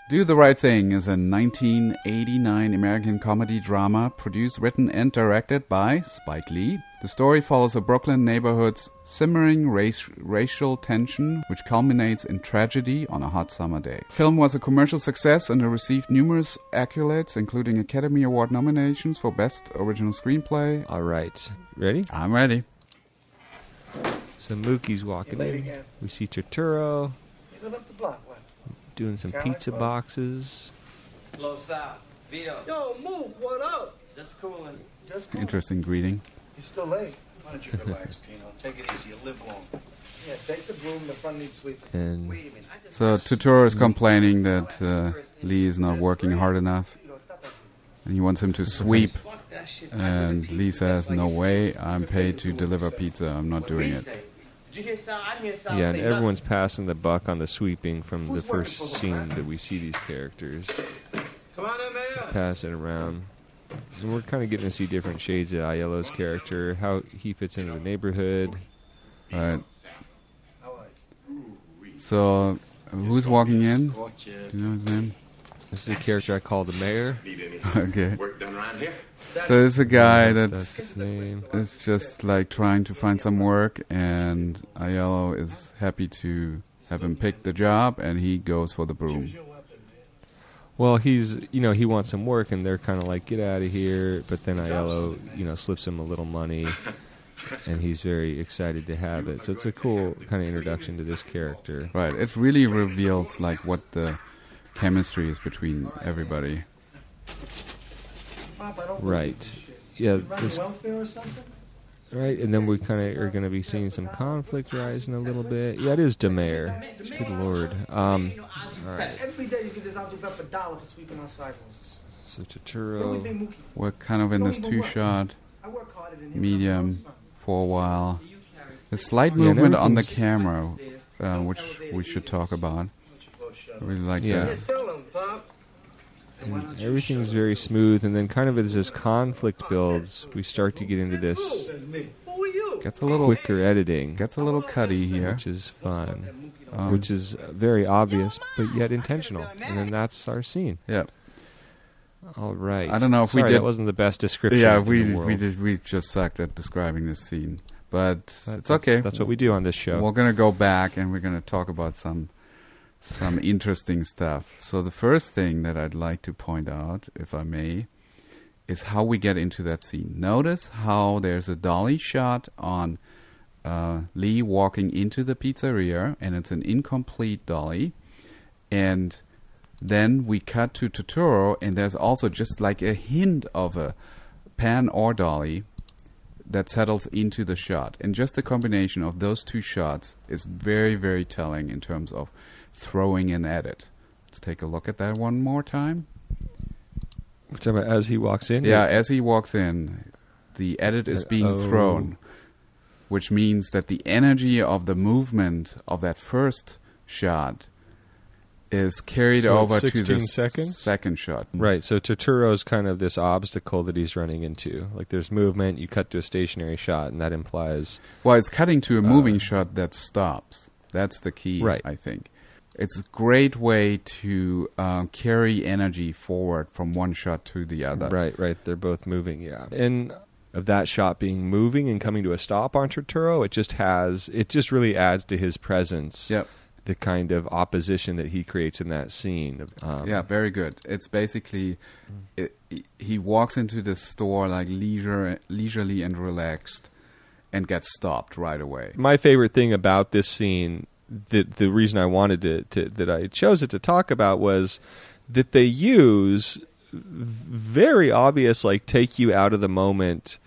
Do the Right Thing is a 1989 American comedy drama produced, written, and directed by Spike Lee. The story follows a Brooklyn neighborhood's simmering racial tension, which culminates in tragedy on a hot summer day. The film was a commercial success and received numerous accolades, including Academy Award nominations for Best Original Screenplay. All right. Ready? I'm ready. So Mookie's walking in. We see Turturro doing some pizza boxes. Los out. Vito. Yo, Mook, what up? Just cooling. Interesting greeting. You're still late. Why don't you relax, Pino? Take it easy. You live long. Yeah, take the broom. The front needs sweeping. And Wait a minute. I just So Turturro is complaining that Lee is not working hard enough, and he wants him to sweep. fuck that shit. And Lee says, "No way! I'm paid to deliver pizza. I'm not doing it." Did you hear sound? I didn't hear sound. yeah, and say everyone's passing the buck on the sweeping from the first scene that we see these characters nothing. Come on in, man. pass it around. And we're kind of getting to see different shades of Aiello's character, how he fits into the neighborhood. Right. So, who's walking in? Do you know his name? This is a character I call the mayor. Okay. Work done around here? So this is a guy That's that's his name. is just like trying to find some work, and Aiello is happy to have him pick the job, and he goes for the broom. Well, he wants some work, and they're kind of like, get out of here. But then Aiello, slips him a little money, and he's very excited to have it. So it's a cool kind of introduction to this character. Right. It really reveals like what the chemistry is between everybody. Right. Yeah. This, Welfare or something? right, and then we kind of are going to be seeing some conflict rising a little bit. Yeah, it is the mayor. Good lord. All right. Every day you get this out for $1 for sweeping our sidewalks. So What do we Turturro. think, Mookie? We're kind of in this two-shot, I work harder than him. medium, for a while. A slight Yeah, and movement on the everything's- camera, which we should talk about. I really like Yeah. this. Tell him, Pop. And everything's very smooth, and then kind of as this conflict builds, we start to get into this Who are you? Gets a little quicker cutty here. which is fun, Um, which is very obvious, but yet intentional. And then that's our scene. Yeah. All right. I don't know if we Sorry, did- that wasn't the best description. Yeah, in the world. we just sucked at describing this scene, but That's- it's okay. That's what we do on this show. We're gonna go back and we're gonna talk about some interesting stuff. So the first thing that I'd like to point out, if I may, is how we get into that scene. Notice how there's a dolly shot on Lee walking into the pizzeria, and it's an incomplete dolly, and then we cut to Turturro, and there's also just like a hint of a pan or dolly that settles into the shot. And just the combination of those two shots is very, very telling in terms of throwing an edit. Let's take a look at that one more time. Which as he walks in. Yeah, as he walks in, the edit is being thrown, which means that the energy of the movement of that first shot is carried So over it's to 16 the seconds? second shot. Right, so Turturro's kind of this obstacle that he's running into. Like there's movement, you cut to a stationary shot, and that implies... Well, it's cutting to a moving shot that stops. That's the key, Right. I think. It's a great way to carry energy forward from one shot to the other. Right, they're both moving, yeah. And of that shot being moving and coming to a stop on Turturro, it just really adds to his presence. Yep. The kind of opposition that he creates in that scene. Yeah, very good. It's basically he walks into the store like leisurely and relaxed, and gets stopped right away. My favorite thing about this scene, the reason I wanted that I chose it to talk about, was that they use very obvious, like take you out of the moment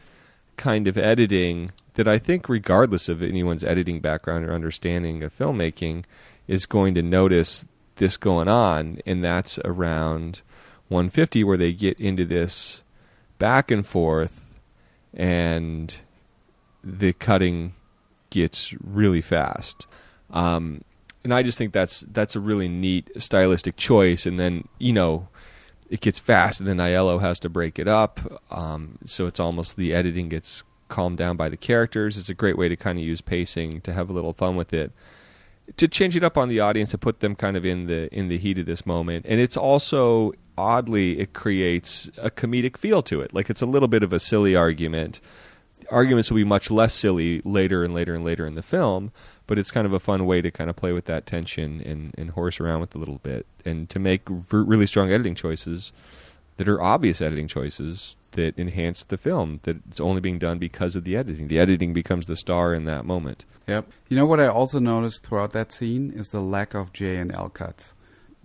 kind of editing that I think, regardless of anyone's editing background or understanding of filmmaking, is going to notice this going on, and that's around 150 where they get into this back and forth, and the cutting gets really fast. And I just think that's a really neat stylistic choice, and then, it gets fast, and then Aiello has to break it up, so it's almost the editing gets calmed down by the characters. It's a great way to kind of use pacing to have a little fun with it. to change it up on the audience, to put them kind of in the heat of this moment. And it's also, oddly, it creates a comedic feel to it. Like, it's a little bit of a silly argument. Arguments will be much less silly later and later and later in the film, but it's kind of a fun way to kind of play with that tension and horse around with it a little bit, and to make really strong editing choices that are obvious editing choices that enhance the film, that it's only being done because of the editing. The editing becomes the star in that moment. Yep. You know what I also noticed throughout that scene is the lack of J and L cuts.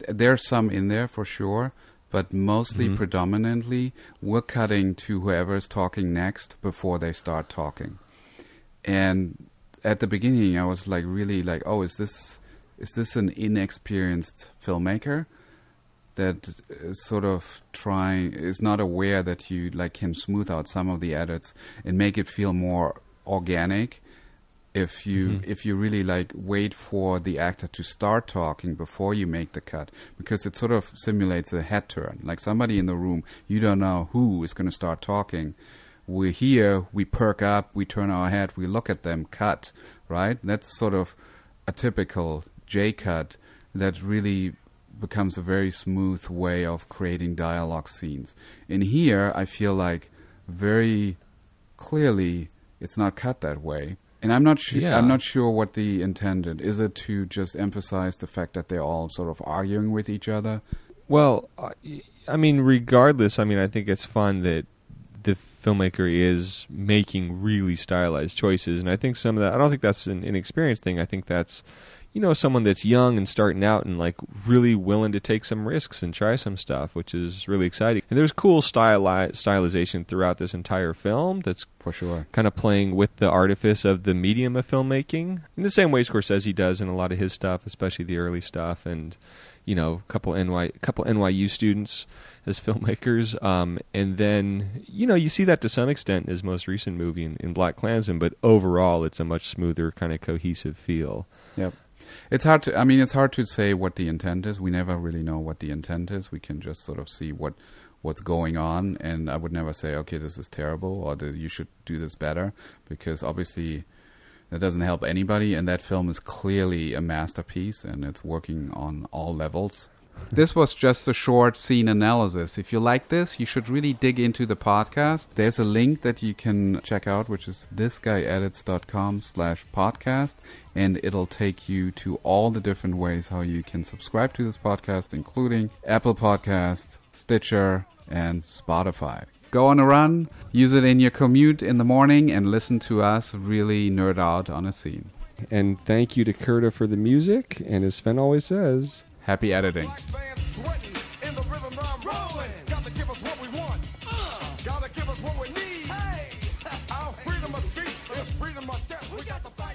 There's some in there for sure, but mostly predominantly we're cutting to whoever's talking next before they start talking. And at the beginning I was like really like, oh, is this an inexperienced filmmaker that is sort of is not aware that you like can smooth out some of the edits and make it feel more organic if you really like wait for the actor to start talking before you make the cut, because it sort of simulates a head turn. Like somebody in the room, you don't know who is going to start talking. We're here, we perk up, we turn our head, we look at them, cut, right? That's sort of a typical J cut that really becomes a very smooth way of creating dialogue scenes. In here, I feel like very clearly it's not cut that way. And I'm not sure. Yeah. I'm not sure what the intended. Is it to just emphasize the fact that they're all sort of arguing with each other? Well, I mean, regardless, I mean, I think it's fun that the filmmaker is making really stylized choices, and I think some of that. I don't think that's an inexperienced thing. I think that's, you know, someone that's young and starting out and like really willing to take some risks and try some stuff, which is really exciting. And there's cool stylization throughout this entire film that's For sure. kind of playing with the artifice of the medium of filmmaking in the same way Scorsese does in a lot of his stuff, especially the early stuff. And, you know, a couple NYU students as filmmakers. And then, you know, you see that to some extent in his most recent movie in BlacKkKlansman, but overall it's a much smoother kind of cohesive feel. Yep. It's hard to say what the intent is. We never really know what the intent is. We can just sort of see what's going on, and I would never say, okay, this is terrible, or you should do this better, because obviously that doesn't help anybody, and that film is clearly a masterpiece, and it's working on all levels. This was just a short scene analysis. If you like this, you should really dig into the podcast. There's a link that you can check out, which is thisguyedits.com/podcast, and it'll take you to all the different ways how you can subscribe to this podcast, including Apple Podcasts, Stitcher, and Spotify. Go on a run, use it in your commute in the morning, and listen to us really nerd out on a scene. And thank you to Curta for the music, and as Sven always says, happy editing. Black band sweating in the rhythm I'm rolling. Got to give us what we want. Gotta give us what we need. Hey, our freedom of speech is freedom of death. We got to fight.